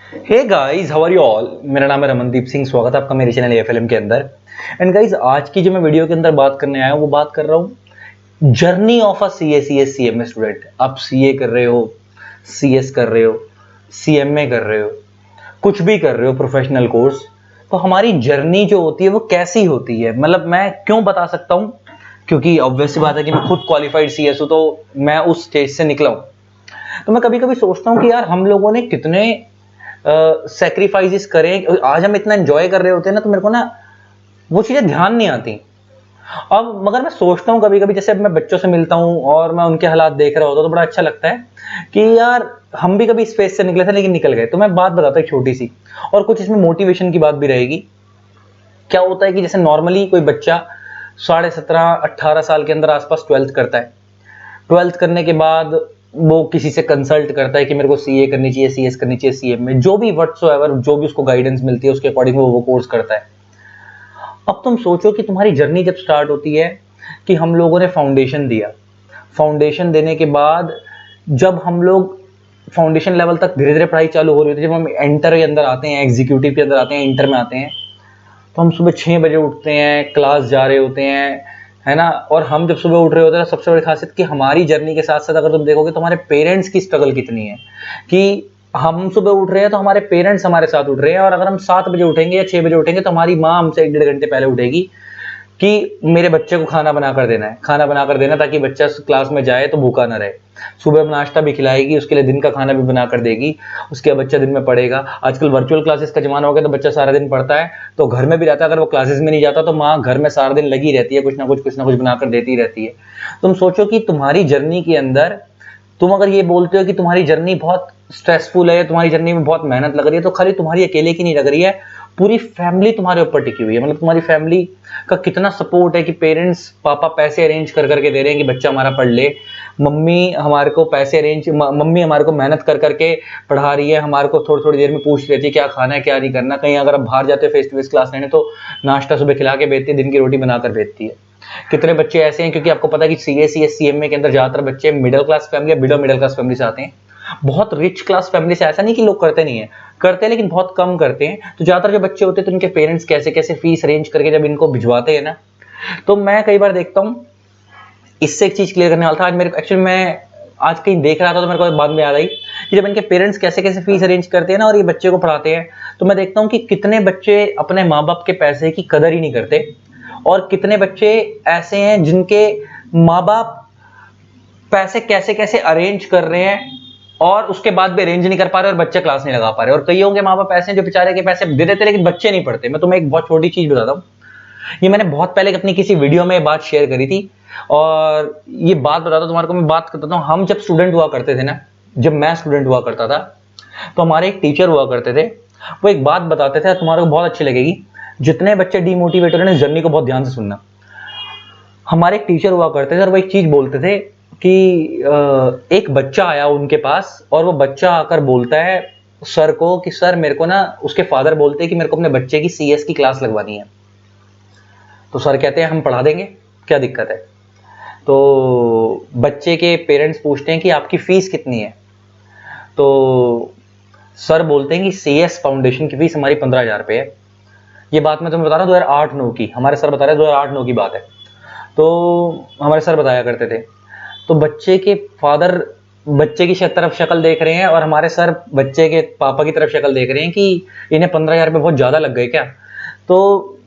Hey guys, how are you all. मेरा नाम है रमनदीप सिंह। स्वागत है आपका मेरे चैनल एएफएलएम के अंदर। एंड गाइस, आज की जो मैं वीडियो के अंदर बात करने आया हूँ वो बात कर रहा हूँ journey of a CA CMA student. आप सीए कर रहे हो, सीएस कर रहे हो, सीएमए कर रहे हो, कुछ भी कर रहे हो प्रोफेशनल कोर्स, तो हमारी जर्नी जो होती है वो कैसी होती है। मतलब मैं क्यों बता सकता हूँ, क्योंकि ऑब्वियस सी बात है कि मैं खुद क्वालिफाइड सीएस हूँ, तो मैं उस स्टेज से निकला हूँ। तो मैं कभी कभी सोचता हूँ कि यार हम लोगों ने कितने सेक्रीफाइसेस करें। आज हम इतना एंजॉय कर रहे होते हैं ना, तो मेरे को ना वो चीजें ध्यान नहीं आती। अब मगर मैं सोचता हूँ कभी कभी, जैसे अब मैं बच्चों से मिलता हूँ और मैं उनके हालात देख रहा होता हूँ तो बड़ा अच्छा लगता है कि यार हम भी कभी इस फेज से निकले थे लेकिन निकल गए। तो मैं बात बताता हूँ एक छोटी सी, और कुछ इसमें मोटिवेशन की बात भी रहेगी। क्या होता है कि जैसे नॉर्मली कोई बच्चा 17-18 साल के अंदर आसपास ट्वेल्थ करता है। ट्वेल्थ करने के बाद वो किसी से कंसल्ट करता है कि मेरे को सीए करनी चाहिए, सीएस करनी चाहिए, सीएम में जो भी व्हाटसोएवर जो भी उसको गाइडेंस मिलती है उसके अकॉर्डिंग वो कोर्स करता है। अब तुम सोचो कि तुम्हारी जर्नी जब स्टार्ट होती है कि हम लोगों ने फाउंडेशन दिया। फाउंडेशन देने के बाद जब हम लोग फाउंडेशन लेवल तक धीरे धीरे पढ़ाई चालू हो रही होती है, जब हम एंटर के अंदर आते हैं, एग्जीक्यूटिव के अंदर आते हैं, इंटर में आते हैं, तो हम सुबह 6 बजे उठते हैं, क्लास जा रहे होते हैं, है ना। और हम जब सुबह उठ रहे होते हैं, सबसे बड़ी खासियत कि हमारी जर्नी के साथ साथ अगर तुम देखोगे तो हमारे पेरेंट्स की स्ट्रगल कितनी है कि हम सुबह उठ रहे हैं तो हमारे पेरेंट्स हमारे साथ उठ रहे हैं। और अगर हम 7 बजे उठेंगे या 6 बजे उठेंगे तो हमारी माँ हमसे 1-1.5 घंटे पहले उठेगी कि मेरे बच्चे को खाना बनाकर देना है, खाना बनाकर देना, ताकि बच्चा क्लास में जाए तो भूखा ना रहे। सुबह नाश्ता भी खिलाएगी, उसके लिए दिन का खाना भी बनाकर देगी, उसके बाद बच्चा दिन में पढ़ेगा। आजकल वर्चुअल क्लासेस का जमाना हो गया तो बच्चा सारा दिन पढ़ता है, तो घर में भी रहता है। अगर वो क्लासेस में नहीं जाता तो माँ घर में सारा दिन लगी रहती है, कुछ ना कुछ बनाकर देती रहती है। तुम सोचो कि तुम्हारी जर्नी के अंदर तुम अगर ये बोलते हो कि तुम्हारी जर्नी बहुत स्ट्रेसफुल है, तुम्हारी जर्नी में बहुत मेहनत लग रही है, तो खाली तुम्हारी अकेले की नहीं लग रही है, पूरी फैमिली तुम्हारे ऊपर टिकी हुई है। मतलब तुम्हारी फैमिली का कितना सपोर्ट है कि पेरेंट्स, पापा पैसे अरेंज कर करके दे रहे हैं कि बच्चा हमारा पढ़ ले। मम्मी हमारे को पैसे अरेंज, मम्मी हमारे को मेहनत कर करके पढ़ा रही है, हमारे को थोड़ी थोड़ी देर में पूछ लेती है क्या खाना है क्या नहीं करना। कहीं अगर आप बाहर जाते हो फेस टू फेस क्लास लेने तो नाश्ता सुबह खिला के भेजती है, दिन की रोटी बनाकर भेजती है। कितने बच्चे ऐसे हैं, क्योंकि आपको पता है कि सीएसईएस सीएमए के अंदर ज्यादातर बच्चे मिडिल क्लास फैमिली या बिलो मिडिल क्लास फैमिली से आते हैं। बहुत रिच क्लास फैमिली से, ऐसा नहीं कि लोग करते नहीं है, करते हैं लेकिन बहुत कम करते हैं। तो ज्यादातर जो बच्चे होते हैं तो उनके पेरेंट्स कैसे कैसे फीस अरेंज करके जब इनको भिजवाते हैं ना, तो मैं कई बार देखता हूँ। इससे एक चीज क्लियर करने वाला था आज मेरे को, एक्चुअली मैं आज कहीं देख रहा था तो मेरे को बाद में याद आई कि जब इनके पेरेंट्स कैसे कैसे फीस अरेंज करते हैं ना और ये बच्चे को पढ़ाते हैं, तो मैं देखता हूँ कि कितने बच्चे अपने माँ बाप के पैसे की कदर ही नहीं करते, और कितने बच्चे ऐसे हैं जिनके माँ बाप पैसे कैसे कैसे अरेंज कर रहे हैं और उसके बाद भी अरेंज नहीं कर पा रहे और बच्चे क्लास नहीं लगा पा रहे। और कईयों के माँ बाप ऐसे हैं जो बेचारे के पैसे दे देते लेकिन बच्चे नहीं पढ़ते। मैं तुम्हें एक बहुत छोटी चीज बताता हूँ, ये मैंने बहुत पहले अपनी किसी वीडियो में बात शेयर करी थी, और ये बात बताता हूँ तुम्हारे को। मैं बात करता हूँ, हम जब स्टूडेंट हुआ करते थे ना, जब मैं स्टूडेंट हुआ करता था, तो हमारे एक टीचर हुआ करते थे। वो एक बात बताते थे, तुम्हारे को बहुत अच्छी लगेगी। जितने बच्चे डीमोटिवेट हो रहे हैं इस जर्नी को बहुत ध्यान से सुनना। हमारे एक टीचर हुआ करते थे और वो एक चीज बोलते थे कि एक बच्चा आया उनके पास, और वो बच्चा आकर बोलता है सर को कि सर मेरे को ना, उसके फादर बोलते हैं कि मेरे को अपने बच्चे की सीएस की क्लास लगवानी है। तो सर कहते हैं हम पढ़ा देंगे, क्या दिक्कत है। तो बच्चे के पेरेंट्स पूछते हैं कि आपकी फीस कितनी है। तो सर बोलते हैं कि सीएस फाउंडेशन की फीस हमारी 15,000 रुपये है। ये बात मैं तुम्हें बता रहा हूँ 2008-9 की, हमारे सर बता रहे हैं 2008-9 की बात है। तो हमारे सर बताया करते थे। तो बच्चे के फादर बच्चे की तरफ शक्ल देख रहे हैं और हमारे सर बच्चे के पापा की तरफ शक्ल देख रहे हैं कि इन्हें 15,000 रुपये बहुत ज्यादा लग गए क्या। तो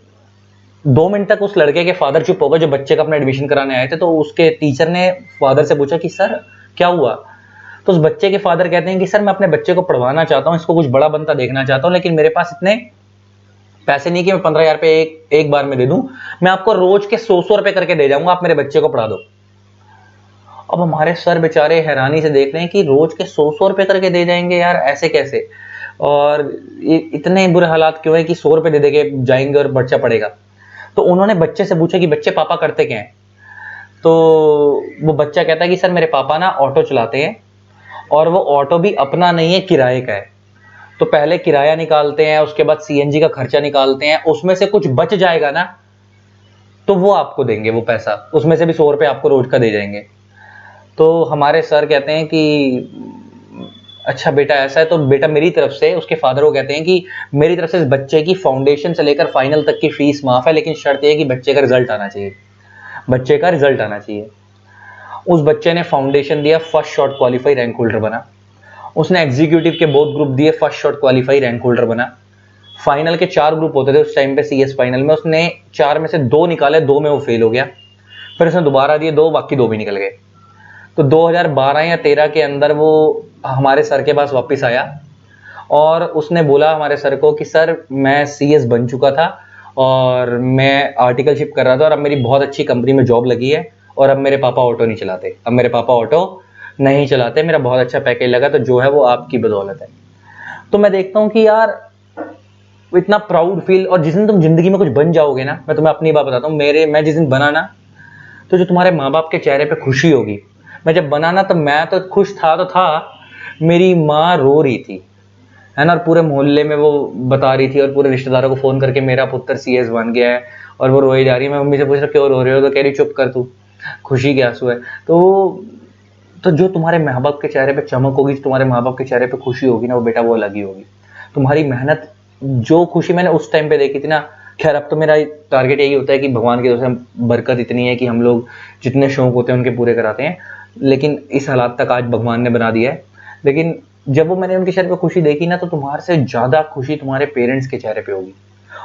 2 मिनट तक उस लड़के के फादर चुप हो गए जो बच्चे का अपना एडमिशन कराने आए थे। तो उसके टीचर ने फादर से पूछा कि सर क्या हुआ। तो उस बच्चे के फादर कहते हैं कि सर मैं अपने बच्चे को पढ़वाना चाहता हूँ, इसको कुछ बड़ा बनता देखना चाहता हूँ, लेकिन मेरे पास इतने पैसे नहीं कि मैं 15,000 रुपये एक बार में दे दूं। मैं आपको रोज के 100-100 रुपए करके दे जाऊंगा, आप मेरे बच्चे को पढ़ा दो। अब हमारे सर बेचारे हैरानी से देख रहे हैं कि रोज के 100-100 रुपए करके दे जाएंगे यार, ऐसे कैसे। और इतने बुरे हालात क्यों है कि 100 रुपए दे देके जाएंगे और बच्चा पढ़ेगा। तो उन्होंने बच्चे से पूछा कि बच्चे पापा करते क्या हैं। तो वो बच्चा कहता है कि सर मेरे पापा ना ऑटो चलाते हैं, और वो ऑटो भी अपना नहीं है, किराए का है। तो पहले किराया निकालते हैं, उसके बाद सीएनजी का खर्चा निकालते हैं, उसमें से कुछ बच जाएगा ना तो वो आपको देंगे, वो पैसा उसमें से भी 100 रुपए आपको रोज का दे जाएंगे। तो हमारे सर कहते हैं कि अच्छा बेटा ऐसा है, तो बेटा मेरी तरफ से उसके फादर को कहते हैं कि मेरी तरफ से इस बच्चे की फाउंडेशन से लेकर फाइनल तक की फीस माफ है, लेकिन शर्त यह है कि बच्चे का रिजल्ट आना चाहिए, बच्चे का रिजल्ट आना चाहिए। उस बच्चे ने फाउंडेशन दिया, first shot qualify, rank holder बना। उसने एग्जीक्यूटिव के बोथ ग्रुप दिए, first shot qualify, rank holder बना। फाइनल के 4 ग्रुप होते थे उस टाइम पे सीएस फाइनल में, उसने 4 में से 2 निकाले, 2 में वो फेल हो गया। फिर उसने दोबारा दिए 2, बाकी 2 भी निकल गए। तो 2012 या 13 के अंदर वो हमारे सर के पास वापस आया और उसने बोला हमारे सर को कि सर मैं सीएस बन चुका था और मैं आर्टिकलशिप कर रहा था और अब मेरी बहुत अच्छी कंपनी में जॉब लगी है और अब मेरे पापा ऑटो नहीं चलाते, अब मेरे पापा ऑटो नहीं चलाते, मेरा बहुत अच्छा पैकेज लगा, तो जो है वो आपकी बदौलत है। तो मैं देखता हूँ कि यार इतना प्राउड फील, और जिस दिन तुम जिंदगी में कुछ बन जाओगे ना, मैं तुम्हें अपनी बात बताता हूँ, मैं जिस दिन बना ना, तो जो तुम्हारे माँ बाप के चेहरे पे खुशी होगी। मैं जब बना ना तो मैं तो खुश था तो था, मेरी माँ रो रही थी, है ना, और पूरे मोहल्ले में वो बता रही थी और पूरे रिश्तेदारों को फोन करके मेरा पुत्र सीएस बन गया है, और वो रोई जा रही है। मैं मम्मी से पूछ रहा क्यों रो रहे हो, तो कह रही चुप कर तू, खुशी के आंसू है। तो जो तुम्हारे माँ बाप के चेहरे पे चमक होगी, जो तुम्हारे माँ बाप के चेहरे पे खुशी होगी ना, वो बेटा वो अलग ही होगी। तुम्हारी मेहनत, जो खुशी मैंने उस टाइम पे देखी थी ना, खैर अब तो मेरा टारगेट यही होता है कि भगवान की तरफ से बरकत इतनी है कि हम लोग जितने शौक होते हैं उनके पूरे कराते हैं, लेकिन इस हालात तक आज भगवान ने बना दिया है। लेकिन जब वो मैंने उनके चेहरे पे खुशी देखी ना, तो तुम्हारे से ज्यादा खुशी तुम्हारे पेरेंट्स के चेहरे पे होगी।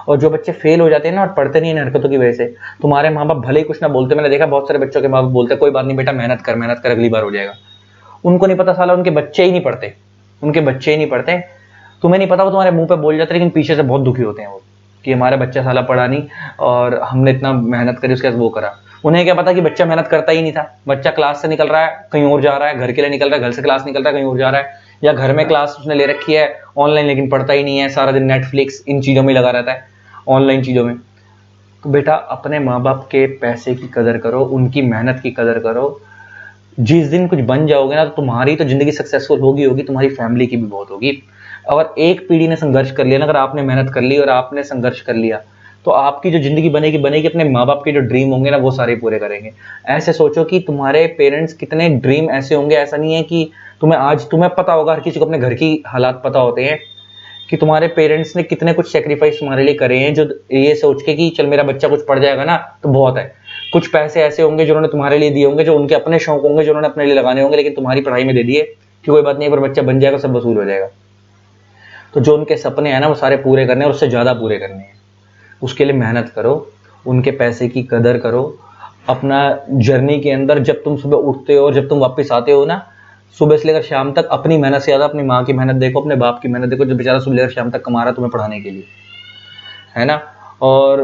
और जो बच्चे फेल हो जाते हैं ना और पढ़ते नहीं इन हरकतों की वजह से, तुम्हारे माँ बाप भले ही कुछ ना बोलते, मैंने देखा बहुत सारे बच्चों के माँ बाप बोलते कोई बात नहीं बेटा, मेहनत कर अगली बार हो जाएगा। उनको नहीं पता साला उनके बच्चे ही नहीं पढ़ते, उनके बच्चे ही नहीं पढ़ते। तुम्हें नहीं पता, वो तुम्हारे मुंह पे बोल जाते लेकिन पीछे से बहुत दुखी होते हैं वो, कि हमारा बच्चा साला पढ़ा नहीं और हमने इतना मेहनत करी उसके बाद वो करा। उन्हें क्या पता कि बच्चा मेहनत करता ही नहीं था, बच्चा क्लास से निकल रहा है कहीं और जा रहा है, घर के लिए निकल रहा है, घर से क्लास निकल रहा है कहीं और जा रहा है, या घर में क्लास उसने ले रखी है ऑनलाइन लेकिन पढ़ता ही नहीं है, सारा दिन नेटफ्लिक्स इन चीजों में लगा रहता है, ऑनलाइन चीजों में। तो बेटा अपने माँ बाप के पैसे की कदर करो, उनकी मेहनत की कदर करो। जिस दिन कुछ बन जाओगे ना, तो तुम्हारी तो जिंदगी सक्सेसफुल होगी होगी, तुम्हारी फैमिली की भी बहुत होगी। अगर एक पीढ़ी ने संघर्ष कर लिया ना, अगर आपने मेहनत कर ली और आपने संघर्ष कर लिया, तो आपकी जो जिंदगी बनेगी बनेगी, अपने माँ बाप के जो ड्रीम होंगे ना वो सारे पूरे करेंगे। ऐसे सोचो कि तुम्हारे पेरेंट्स कितने ड्रीम ऐसे होंगे, ऐसा नहीं है कि तुम्हें पता होगा, हर किसी को अपने घर की हालात पता होते हैं कि तुम्हारे पेरेंट्स ने कितने कुछ सेक्रीफाइस तुम्हारे लिए करे हैं, जो ये सोच के कि चल मेरा बच्चा कुछ पढ़ जाएगा ना तो बहुत है। कुछ पैसे ऐसे होंगे जो उन्होंने तुम्हारे लिए दिए होंगे, जो उनके अपने शौक होंगे जो उन्होंने अपने लिए लगाने होंगे, लेकिन तुम्हारी पढ़ाई में दे दिए कि कोई बात नहीं, पर बच्चा बन जाएगा सब वसूल हो जाएगा। तो जो उनके सपने हैं ना वो सारे पूरे करने हैं और उससे ज्यादा पूरे करने हैं। उसके लिए मेहनत करो, उनके पैसे की कदर करो। अपना जर्नी के अंदर जब तुम सुबह उठते हो और जब तुम वापस आते हो ना, सुबह से लेकर शाम तक अपनी मेहनत से ज्यादा अपनी माँ की मेहनत देखो, अपने बाप की मेहनत देखो, जो बेचारा सुबह लेकर शाम तक कमा रहा है तुम्हें पढ़ाने के लिए, है ना। और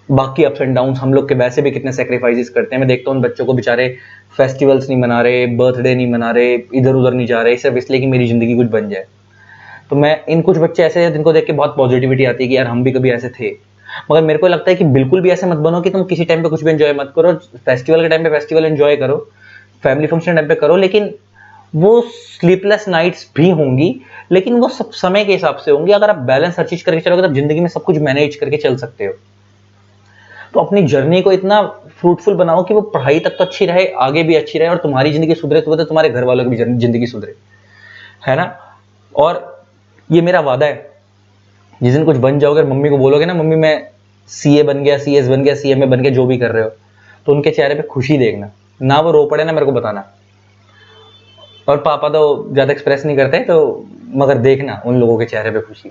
बाकी अप्स एंड डाउन हम लोग के वैसे भी कितने सेक्रीफाइसेस करते हैं। मैं देखता हूँ उन बच्चों को, बेचारे फेस्टिवल्स नहीं मना रहे, बर्थडे नहीं मना रहे, इधर उधर नहीं जा रहे, सिर्फ इसलिए कि मेरी जिंदगी कुछ बन जाए। तो मैं इन कुछ बच्चे ऐसे हैं जिनको देख के बहुत पॉजिटिविटी आती है कि यार हम भी कभी ऐसे थे। मगर मेरे को लगता है कि बिल्कुल भी ऐसे मत बनो कि तुम किसी टाइम पे कुछ भी एंजॉय मत करो। फेस्टिवल के टाइम पे फेस्टिवल एंजॉय करो, फैमिली फंक्शन टाइम पे करो, लेकिन वो स्लीपलेस नाइट्स भी होंगी, लेकिन वो सब समय के हिसाब से होंगी। अगर आप बैलेंस हर चीज करके चलोगे तो जिंदगी में सब कुछ मैनेज करके चल सकते हो। तो अपनी जर्नी को इतना फ्रूटफुल बनाओ कि वो पढ़ाई तक तो अच्छी रहे, आगे भी अच्छी रहे, और तुम्हारी जिंदगी सुधरे तो तुम्हारे घर वालों की भी जिंदगी सुधरे, है ना। और ये मेरा वादा है, जिस दिन कुछ बन जाओगे, मम्मी को बोलोगे ना मम्मी मैं सीए बन गया, सीएस बन गया, सीएमए बन गया, जो भी कर रहे हो, तो उनके चेहरे पे खुशी देखना, ना वो रो पड़े ना मेरे को बताना। और पापा तो ज्यादा एक्सप्रेस नहीं करते, तो मगर देखना उन लोगों के चेहरे पे खुशी,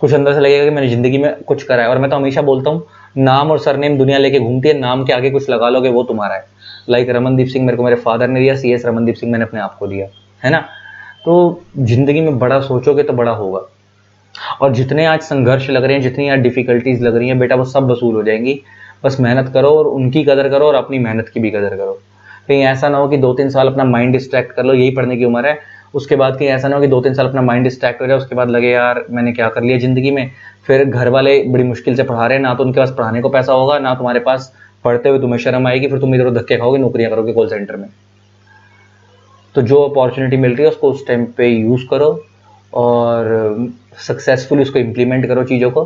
कुछ अंदर से लगेगा कि मैंने जिंदगी में कुछ करा है। और मैं तो हमेशा बोलता हूँ, नाम और सरनेम दुनिया लेके घूमती है, नाम के आगे कुछ लगा लोगे वो तुम्हारा है। लाइक रमनदीप सिंह मेरे को मेरे फादर ने दिया, सीएस रमनदीप सिंह मैंने अपने आप को दिया, है ना। तो जिंदगी में बड़ा सोचोगे तो बड़ा होगा। और जितने आज संघर्ष लग रहे हैं, जितनी आज डिफिकल्टीज लग रही हैं बेटा, वो सब वसूल हो जाएंगी। बस मेहनत करो और उनकी कदर करो और अपनी मेहनत की भी कदर करो। कहीं ऐसा ना हो कि 2-3 साल अपना माइंड डिस्ट्रैक्ट कर लो, यही पढ़ने की उम्र है, उसके बाद कहीं ऐसा ना हो कि 2-3 साल अपना माइंड डिस्ट्रैक्ट हो जाए, उसके बाद लगे यार मैंने क्या कर लिया जिंदगी में। फिर घर वाले बड़ी मुश्किल से पढ़ा रहे हैं, ना तो उनके पास पढ़ाने को पैसा होगा, ना तुम्हारे पास पढ़ते हुए तुम्हें शर्म आएगी, फिर तुम इधर उधर धक्के खाओगे, नौकरियां करोगे कॉल सेंटर में। तो जो अपॉर्चुनिटी मिल रही है उसको उस टाइम पे यूज करो और सक्सेसफुली उसको इम्प्लीमेंट करो चीज़ों को,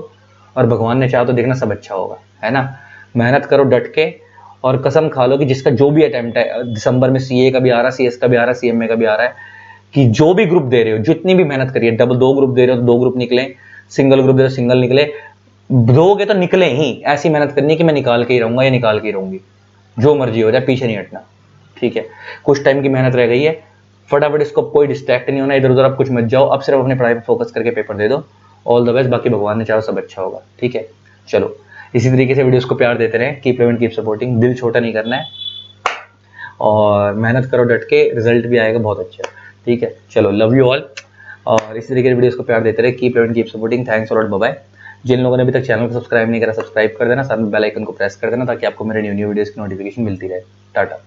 और भगवान ने चाहा तो देखना सब अच्छा होगा, है ना। मेहनत करो डट के, और कसम खा लो कि जिसका जो भी अटेम्प्ट है, दिसंबर में सीए का भी आ रहा है, सीएस का भी आ रहा है, सीएमए का भी आ रहा है, कि जो भी ग्रुप दे रहे हो, जितनी भी मेहनत करिए, डबल 2 ग्रुप दे रहे हो तो 2 ग्रुप निकले, सिंगल ग्रुप दे रहे हो सिंगल निकले, दोगे तो निकले ही। ऐसी मेहनत करनी है कि मैं निकाल के ही रहूंगा या निकाल के ही रहूंगी, जो मर्जी हो जाए, पीछे नहीं हटना, ठीक है। कुछ टाइम की मेहनत रह गई है, फटाफट इसको, कोई डिस्ट्रैक्ट नहीं होना, इधर उधर आप कुछ मत जाओ, अब सिर्फ अपनी पढ़ाई पर फोकस करके पेपर दे दो। ऑल द बेस्ट, बाकी भगवान ने चाहो सब अच्छा होगा, ठीक है। चलो, इसी तरीके से वीडियोस को प्यार देते रहें, कीप लविंग कीप सपोर्टिंग, दिल छोटा नहीं करना है, और मेहनत करो डट के, रिजल्ट भी आएगा बहुत अच्छा, ठीक है। चलो, लव यू ऑल, और इसी तरीके से वीडियोस को प्यार देते रहे, keep loving keep supporting, thanks a lot, bye bye. जिन लोगों ने अभी तक चैनल को सब्सक्राइब नहीं करा, सब्सक्राइब कर देना, साथ में बेल आइकन को प्रेस कर देना, ताकि आपको मेरे न्यू वीडियोस की नोटिफिकेशन मिलती रहे। टाटा।